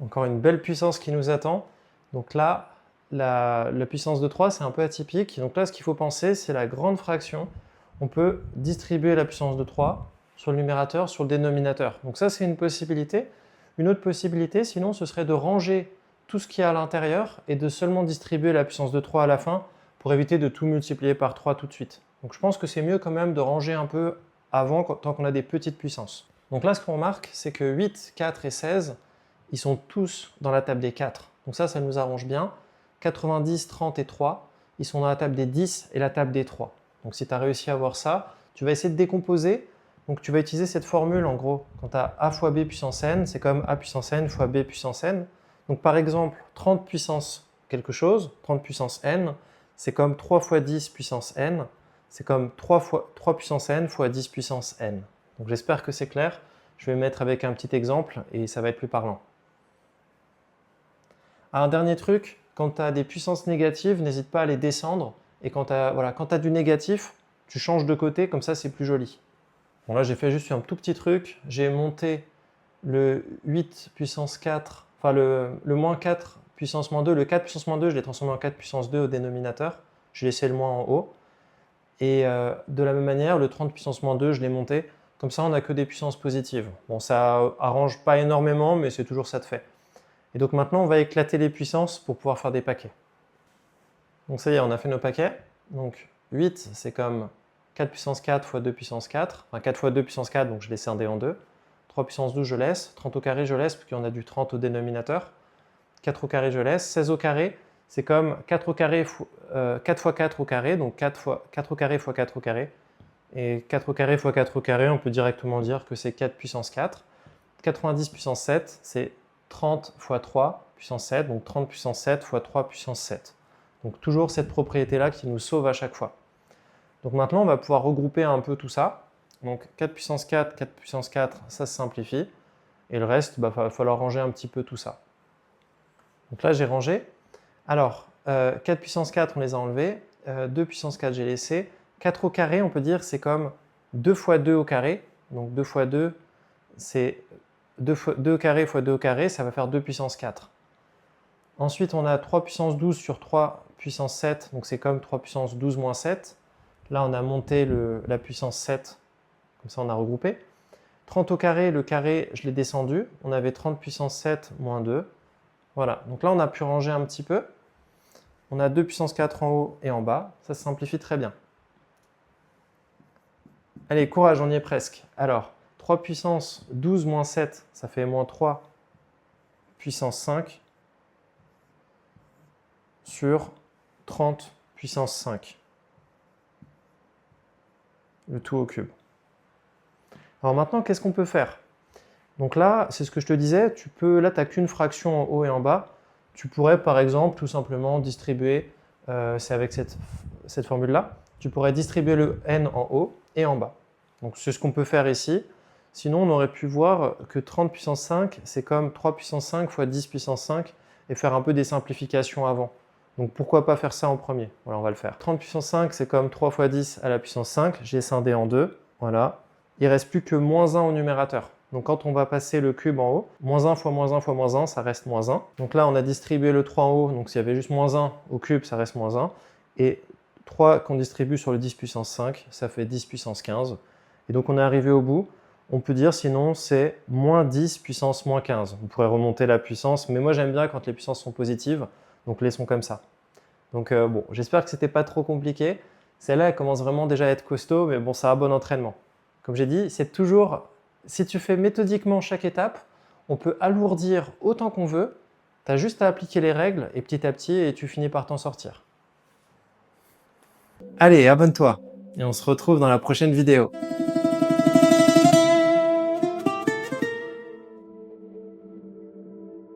encore une belle puissance qui nous attend. Donc là, la puissance de 3, c'est un peu atypique. Donc là, ce qu'il faut penser, c'est la grande fraction. On peut distribuer la puissance de 3 sur le numérateur, sur le dénominateur. Donc ça, c'est une possibilité. Une autre possibilité, sinon, ce serait de ranger tout ce qu'il y a à l'intérieur et de seulement distribuer la puissance de 3 à la fin pour éviter de tout multiplier par 3 tout de suite. Donc je pense que c'est mieux quand même de ranger un peu avant, tant qu'on a des petites puissances. Donc là, ce qu'on remarque, c'est que 8, 4 et 16, ils sont tous dans la table des 4. Donc ça nous arrange bien. 90, 30 et 3, ils sont dans la table des 10 et la table des 3. Donc si tu as réussi à voir ça, tu vas essayer de décomposer. Donc tu vas utiliser cette formule en gros. Quand tu as a fois b puissance n, c'est comme a puissance n fois b puissance n. Donc par exemple, 30 puissance quelque chose, 30 puissance n, c'est comme 3 fois 10 puissance n, c'est comme 3 puissance n fois 10 puissance n. Donc j'espère que c'est clair. Je vais mettre avec un petit exemple et ça va être plus parlant. Un dernier truc, quand tu as des puissances négatives, n'hésite pas à les descendre. Et quand tu as du négatif, tu changes de côté, comme ça c'est plus joli. Bon là j'ai fait juste un tout petit truc. J'ai monté le 8 puissance 4, enfin le moins 4 puissance moins 2. Le 4 puissance moins 2, je l'ai transformé en 4 puissance 2 au dénominateur. J'ai laissé le moins en haut. Et de la même manière, le 30 puissance moins 2, je l'ai monté. Comme ça, on n'a que des puissances positives. Bon, ça arrange pas énormément, mais c'est toujours ça de fait. Et donc maintenant, on va éclater les puissances pour pouvoir faire des paquets. Donc ça y est, on a fait nos paquets. Donc 8, c'est comme 4 puissance 4 fois 2 puissance 4. Enfin 4 fois 2 puissance 4, donc je l'ai scindé en 2. 3 puissance 12, je laisse. 30 au carré, je laisse, parce qu'on a du 30 au dénominateur. 4 au carré, je laisse. 16 au carré, c'est comme 4 au carré, 4 fois 4 au carré, donc 4 au carré fois 4 au carré. Et 4 au carré fois 4 au carré, on peut directement dire que c'est 4 puissance 4. 90 puissance 7, c'est 30 fois 3 puissance 7, donc 30 puissance 7 fois 3 puissance 7. Donc toujours cette propriété-là qui nous sauve à chaque fois. Donc maintenant, on va pouvoir regrouper un peu tout ça. Donc 4 puissance 4, 4 puissance 4, ça se simplifie. Et le reste, il va falloir ranger un petit peu tout ça. Donc là, j'ai rangé. Alors, 4 puissance 4, on les a enlevés. 2 puissance 4, j'ai laissé. 4 au carré, on peut dire, c'est comme 2 fois 2 au carré. Donc 2 fois 2, c'est 2 au carré fois 2 au carré, ça va faire 2 puissance 4. Ensuite, on a 3 puissance 12 sur 3 puissance 7, donc c'est comme 3 puissance 12 moins 7. Là, on a monté la puissance 7, comme ça on a regroupé. 30 au carré, le carré, je l'ai descendu. On avait 30 puissance 7 moins 2. Voilà, donc là, on a pu ranger un petit peu. On a 2 puissance 4 en haut et en bas. Ça se simplifie très bien. Allez, courage, on y est presque. Alors, 3 puissance 12 moins 7, ça fait moins 3 puissance 5 sur 30 puissance 5. Le tout au cube. Alors maintenant, qu'est-ce qu'on peut faire? Donc là, c'est ce que je te disais, là, tu n'as qu'une fraction en haut et en bas. Tu pourrais, par exemple, tout simplement distribuer, c'est avec cette formule-là, tu pourrais distribuer le n en haut et en bas. Donc c'est ce qu'on peut faire ici. Sinon, on aurait pu voir que 30 puissance 5, c'est comme 3 puissance 5 fois 10 puissance 5 et faire un peu des simplifications avant. Donc pourquoi pas faire ça en premier? Voilà, on va le faire. 30 puissance 5, c'est comme 3 fois 10 à la puissance 5. J'ai scindé en 2. Voilà. Il ne reste plus que moins 1 au numérateur. Donc quand on va passer le cube en haut, moins 1 fois moins 1 fois moins 1, ça reste moins 1. Donc là, on a distribué le 3 en haut. Donc s'il y avait juste moins 1 au cube, ça reste moins 1. Et 3 qu'on distribue sur le 10 puissance 5, ça fait 10 puissance 15. Et donc on est arrivé au bout. On peut dire sinon c'est moins 10 puissance moins 15. On pourrait remonter la puissance, mais moi j'aime bien quand les puissances sont positives, donc laissons comme ça. Donc bon, j'espère que c'était pas trop compliqué. Celle-là, elle commence vraiment déjà à être costaud, mais bon, ça a bon entraînement. Comme j'ai dit, c'est toujours, si tu fais méthodiquement chaque étape, on peut alourdir autant qu'on veut. Tu as juste à appliquer les règles et petit à petit, et tu finis par t'en sortir. Allez, abonne-toi et on se retrouve dans la prochaine vidéo.